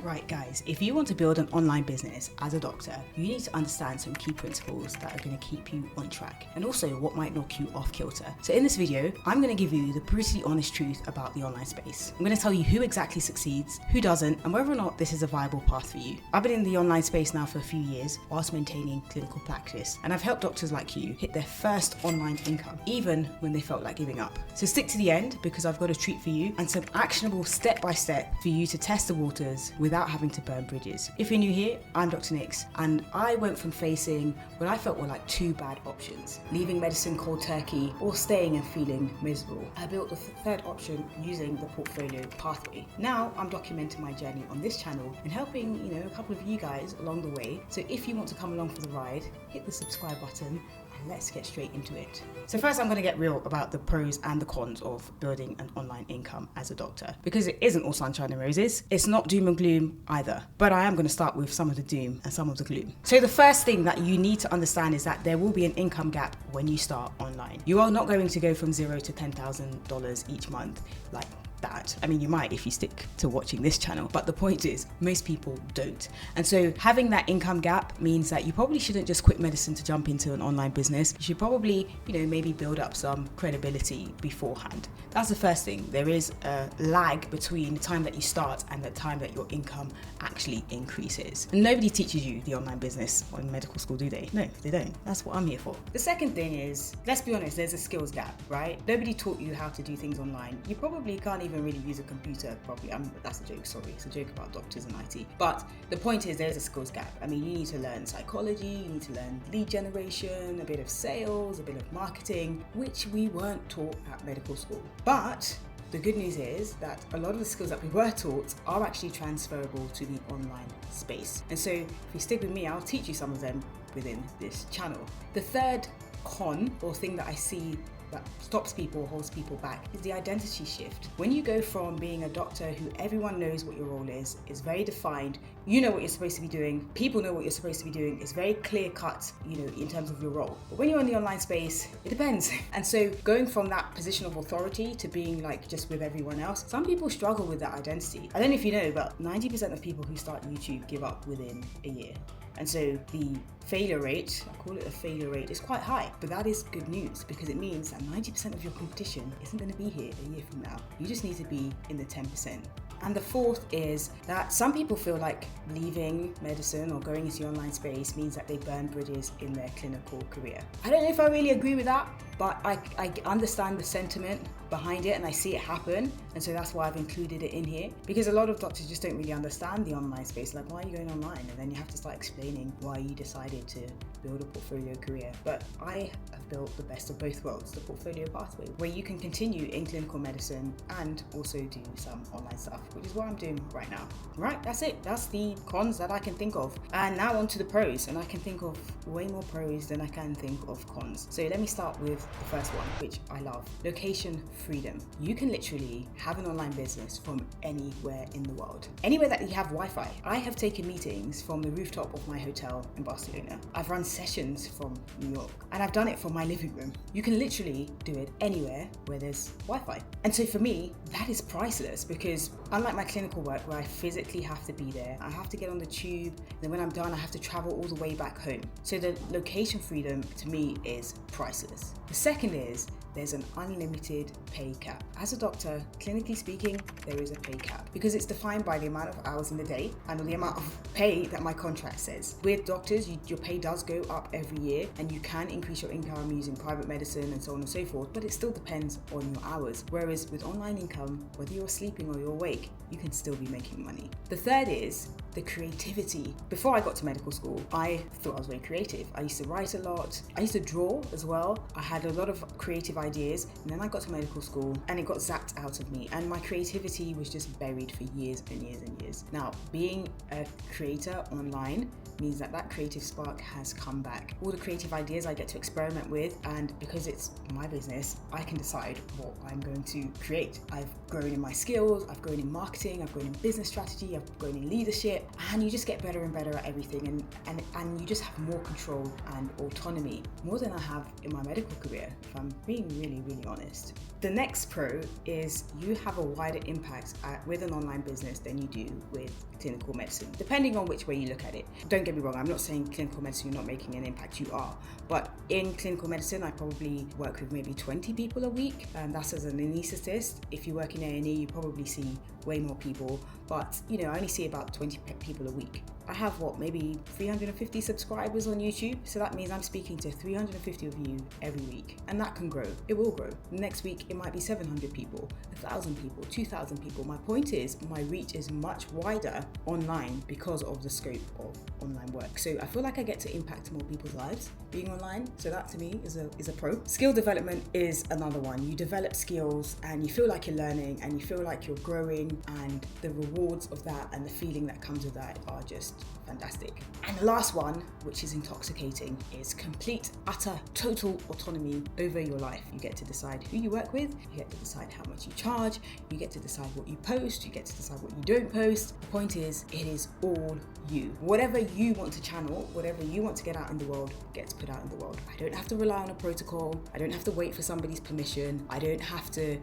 Right guys, if you want to build an online business as a doctor, you need to understand some key principles that are going to keep you on track and also what might knock you off kilter. So in this video, I'm going to give you the brutally honest truth about the online space. I'm going to tell you who exactly succeeds, who doesn't, and whether or not this is a viable path for you. I've been in the online space now for a few years whilst maintaining clinical practice, and I've helped doctors like you hit their first online income, even when they felt like giving up. So stick to the end because I've got a treat for you and some actionable step-by-step for you to test the waters without having to burn bridges. If you're new here, I'm Dr. Nix, and I went from facing what I felt were like two bad options: leaving medicine cold turkey or staying and feeling miserable. I built the third option using the portfolio pathway. Now I'm documenting my journey on this channel and helping, a couple of you guys along the way. So if you want to come along for the ride, hit the subscribe button. Let's get straight into it. So first I'm going to get real about the pros and the cons of building an online income as a doctor, because it isn't all sunshine and roses. It's not doom and gloom either, but I am going to start with some of the doom and some of the gloom. So the first thing that you need to understand is that there will be an income gap when you start online. You are not going to go from $0 to $10,000 each month like that. I mean, you might if you stick to watching this channel, but the point is most people don't. And so having that income gap means that you probably shouldn't just quit medicine to jump into an online business. You should probably, maybe build up some credibility beforehand. That's the first thing. There is a lag between the time that you start and the time that your income actually increases. And nobody teaches you the online business in medical school, do they? No, they don't. That's what I'm here for. The second thing is, let's be honest, there's a skills gap, right? Nobody taught you how to do things online. You probably can't even really use a computer properly. That's a joke, sorry. It's a joke about doctors and IT. But the point is there's a skills gap. I mean, you need to learn psychology, you need to learn lead generation, a bit of sales, a bit of marketing, which we weren't taught at medical school. But the good news is that a lot of the skills that we were taught are actually transferable to the online space. And so if you stick with me, I'll teach you some of them within this channel. The third con or thing that I see that stops people, holds people back, is the identity shift. When you go from being a doctor who everyone knows what your role is very defined, you know what you're supposed to be doing, people know what you're supposed to be doing, it's very clear cut, in terms of your role. But when you're in the online space, it depends. And so going from that position of authority to being like just with everyone else, some people struggle with that identity. I don't know if you know, but 90% of people who start YouTube give up within a year. And so the failure rate, I call it a failure rate, is quite high. But that is good news because it means that 90% of your competition isn't going to be here a year from now. You just need to be in the 10%. And the fourth is that some people feel like leaving medicine or going into the online space means that they burn bridges in their clinical career. I don't know if I really agree with that, but I understand the sentiment behind it and I see it happen, and so that's why I've included it in here, because a lot of doctors just don't really understand the online space. Like, why are you going online? And then you have to start explaining why you decided to build a portfolio career. But I have built the best of both worlds, the portfolio pathway, where you can continue in clinical medicine and also do some online stuff, which is what I'm doing right now. Right, that's it. That's the cons that I can think of. And now on to the pros, and I can think of way more pros than I can think of cons. So let me start with the first one, which I love: location freedom. You can literally have an online business from anywhere in the world, anywhere that you have Wi-Fi. I have taken meetings from the rooftop of my hotel in Barcelona. I've run sessions from New York, and I've done it from my living room. You can literally do it anywhere where there's Wi-Fi. And so for me, that is priceless, because unlike my clinical work where I physically have to be there, I have to get on the tube, and then when I'm done, I have to travel all the way back home. So the location freedom to me is priceless. The second is there's an unlimited pay cap. As a doctor, clinically speaking, there is a pay cap because it's defined by the amount of hours in the day and the amount of pay that my contract says. With doctors, your pay does go up every year, and you can increase your income using private medicine and so on and so forth, but it still depends on your hours. Whereas with online income, whether you're sleeping or you're awake, you can still be making money. The third is the creativity. Before I got to medical school, I thought I was very creative. I used to write a lot. I used to draw as well. I had a lot of creative ideas, and then I got to medical school and it got zapped out of me, and my creativity was just buried for years and years and years. Now, being a creator online means that that creative spark has come back. All the creative ideas I get to experiment with, and because it's my business, I can decide what I'm going to create. I've grown in my skills, I've grown in marketing, I've grown in business strategy, I've grown in leadership, and you just get better and better at everything, and you just have more control and autonomy, more than I have in my medical career, if I'm being really, really honest. The next pro is you have a wider impact with an online business than you do with clinical medicine, depending on which way you look at it. Don't get me wrong, I'm not saying clinical medicine you're not making an impact, you are. But in clinical medicine, I probably work with maybe 20 people a week, and that's as an anaesthetist. If you work in A&E, you probably see way more people, but I only see about 20 people a week. I have maybe 350 subscribers on YouTube, so that means I'm speaking to 350 of you every week, and that can grow. It will grow. Next week it might be 700 people, 1,000 people, 2,000 people. My point is, my reach is much wider online because of the scope of online work. So I feel like I get to impact more people's lives being online. So that to me is a pro. Skill development is another one. You develop skills and you feel like you're learning and you feel like you're growing, and the rewards of that and the feeling that comes with that are just fantastic. And the last one, which is intoxicating, is complete, utter, total autonomy over your life. You get to decide who you work with, you get to decide how much you charge, you get to decide what you post, you get to decide what you don't post. The point is, it is all you. Whatever you want to channel, whatever you want to get out in the world, gets put out in the world. I don't have to rely on a protocol. I don't have to wait for somebody's permission. I don't have to,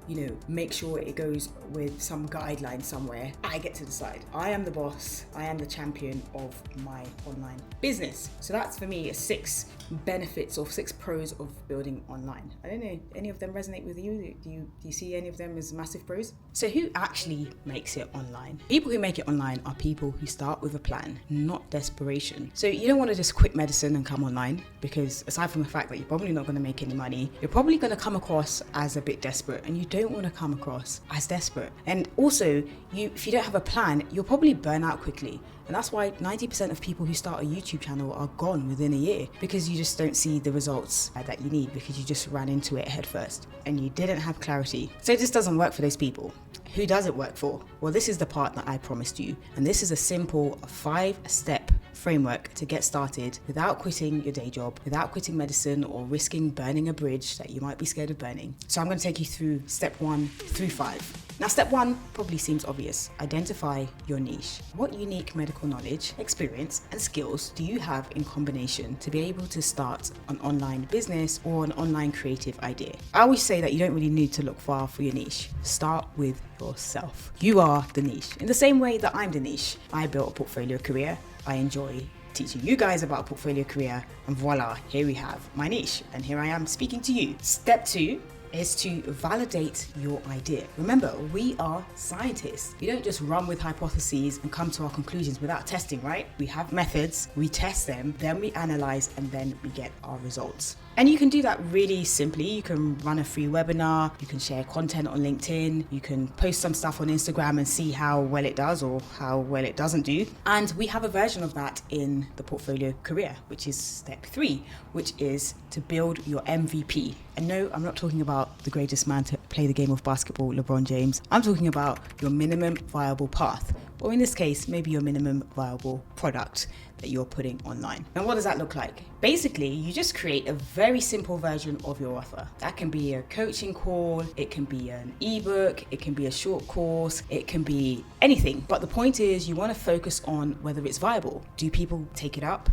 make sure it goes with some guideline somewhere. I get to decide. I am the boss. I am the champion of my online business. So that's for me 6 benefits or 6 pros of building online. I don't know, any of them resonate with you? Do you see any of them as massive pros? So who actually makes it online? People who make it online are people who start with a plan, not desperation. So you don't want to just quit medicine and come online, because aside from the fact that you're probably not going to make any money, you're probably going to come across as a bit desperate, and you don't want to come across as desperate. And also, if you don't have a plan, you'll probably burn out quickly. And that's why 90% of people who start a YouTube channel are gone within a year, because you just don't see the results that you need, because you just ran into it head first and you didn't have clarity. So it just doesn't work for those people. Who does it work for? Well, this is the part that I promised you. And this is a simple 5-step framework to get started without quitting your day job, without quitting medicine or risking burning a bridge that you might be scared of burning. So I'm going to take you through step 1 through 5. Now, step 1 probably seems obvious. Identify your niche. What unique medical knowledge, experience, and skills do you have in combination to be able to start an online business or an online creative idea? I always say that you don't really need to look far for your niche. Start with yourself. You are the niche. In the same way that I'm the niche, I built a portfolio career. I enjoy teaching you guys about portfolio career, and voila, here we have my niche, and here I am speaking to you. Step 2 is to validate your idea. Remember, we are scientists. We don't just run with hypotheses and come to our conclusions without testing, right? We have methods, we test them, then we analyze, and then we get our results. And you can do that really simply. You can run a free webinar, you can share content on LinkedIn, you can post some stuff on Instagram and see how well it does or how well it doesn't do. And we have a version of that in the portfolio career, which is step 3, which is to build your MVP. And no, I'm not talking about the greatest man to play the game of basketball, LeBron James. I'm talking about your minimum viable path, or in this case, maybe your minimum viable product that you're putting online. Now, what does that look like? Basically, you just create a very simple version of your offer. That can be a coaching call, it can be an ebook, it can be a short course, it can be anything. But the point is, you want to focus on whether it's viable. Do people take it up?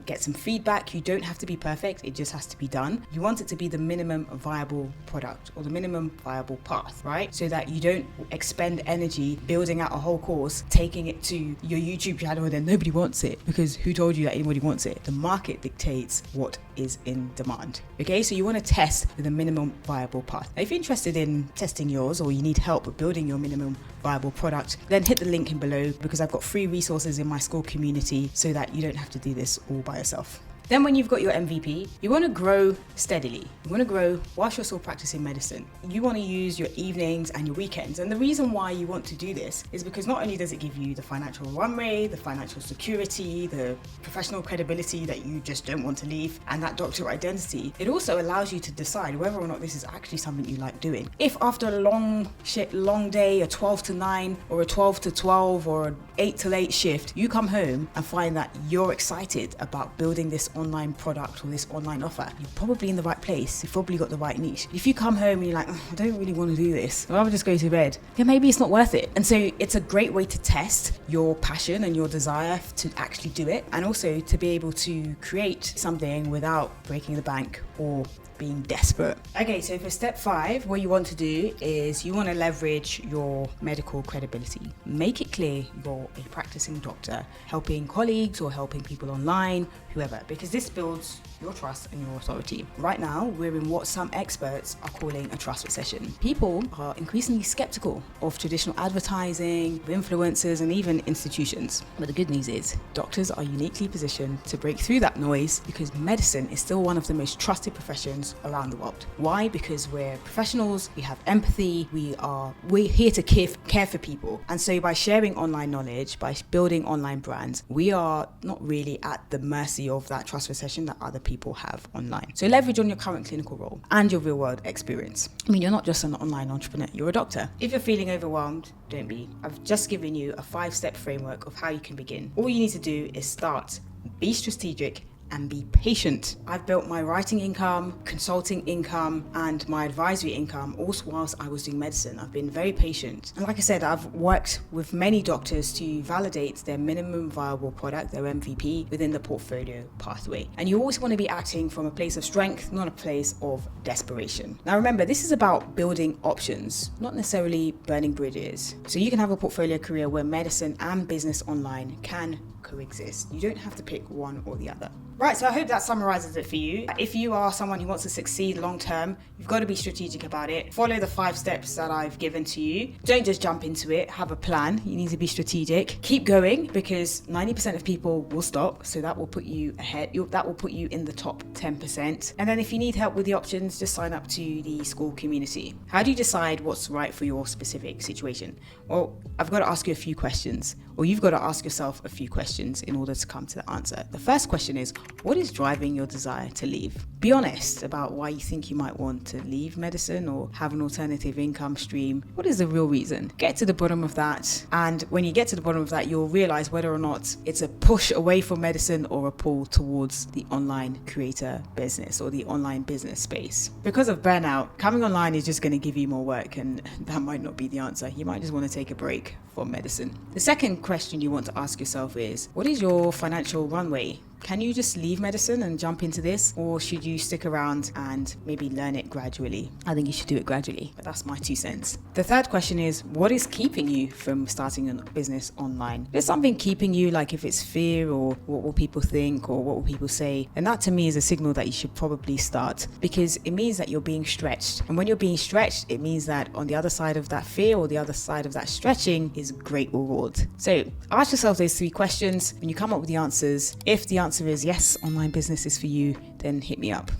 Get some feedback? You don't have to be perfect, it just has to be done. You want it to be the minimum viable product or the minimum viable path, right? So that you don't expend energy building out a whole course, taking it to your YouTube channel, and then nobody wants it, because who told you that anybody wants it? The market dictates what is in demand. Okay, so you want to test with a minimum viable path. Now, if you're interested in testing yours, or you need help with building your minimum viable product, then hit the link in below, because I've got free resources in my school community so that you don't have to do this all by yourself. Then when you've got your MVP, you want to grow steadily. You want to grow whilst you're still practicing medicine. You want to use your evenings and your weekends. And the reason why you want to do this is because not only does it give you the financial runway, the financial security, the professional credibility that you just don't want to leave, and that doctor identity, it also allows you to decide whether or not this is actually something you like doing. If after a long day, a 12 to 9 or a 12 to 12 or an 8 to 8 shift, you come home and find that you're excited about building this online product or this online offer, you're probably in the right place. You've probably got the right niche. If you come home and you're like, I don't really want to do this, I'd rather just go to bed, then maybe it's not worth it. And so it's a great way to test your passion and your desire to actually do it, and also to be able to create something without breaking the bank or being desperate. Okay, so for step 5, what you want to do is you want to leverage your medical credibility. Make it clear you're a practicing doctor, helping colleagues or helping people online, whoever, because this builds your trust and your authority. Right now, we're in what some experts are calling a trust recession. People are increasingly skeptical of traditional advertising, of influencers, and even institutions. But the good news is, doctors are uniquely positioned to break through that noise because medicine is still one of the most trusted professions around the world. Why? Because we're professionals, we have empathy, we're here to care for people. And so by sharing online knowledge, by building online brands, we are not really at the mercy of that trust recession that other people have online. So leverage on your current clinical role and your real world experience. I mean, you're not just an online entrepreneur, you're a doctor. If you're feeling overwhelmed, don't be. I've just given you a 5-step framework of how you can begin. All you need to do is start, be strategic, and be patient. I've built my writing income, consulting income, and my advisory income all whilst I was doing medicine. I've been very patient. And like I said, I've worked with many doctors to validate their minimum viable product, their MVP, within the portfolio pathway. And you always want to be acting from a place of strength, not a place of desperation. Now remember, this is about building options, not necessarily burning bridges. So you can have a portfolio career where medicine and business online can coexist. You don't have to pick one or the other. Right, so I hope that summarizes it for you. If you are someone who wants to succeed long term, you've got to be strategic about it. Follow the 5 steps that I've given to you. Don't just jump into it. Have a plan. You need to be strategic. Keep going, because 90% of people will stop. So that will put you ahead. That will put you in the top 10%. And then if you need help with the options, just sign up to the school community. How do you decide what's right for your specific situation? Well, I've got to ask you a few questions, or you've got to ask yourself a few questions in order to come to the answer. The first question is, what is driving your desire to leave? Be honest about why you think you might want to leave medicine or have an alternative income stream. What is the real reason? Get to the bottom of that. And when you get to the bottom of that, you'll realize whether or not it's a push away from medicine or a pull towards the online creator business or the online business space. Because of burnout, coming online is just going to give you more work, and that might not be the answer. You might just want to take a break from medicine. The second question you want to ask yourself is, what is your financial runway? Can you just leave medicine and jump into this, or should you stick around and maybe learn it gradually? I think you should do it gradually, but that's my 2 cents. The third question is, what is keeping you from starting a business online? If there's something keeping you, like if it's fear or what will people think or what will people say, and that to me is a signal that you should probably start, because it means that you're being stretched. And when you're being stretched, it means that on the other side of that fear or the other side of that stretching is great reward. So ask yourself those 3 questions. When you come up with the answers, if the answer is yes, online business is for you, then hit me up.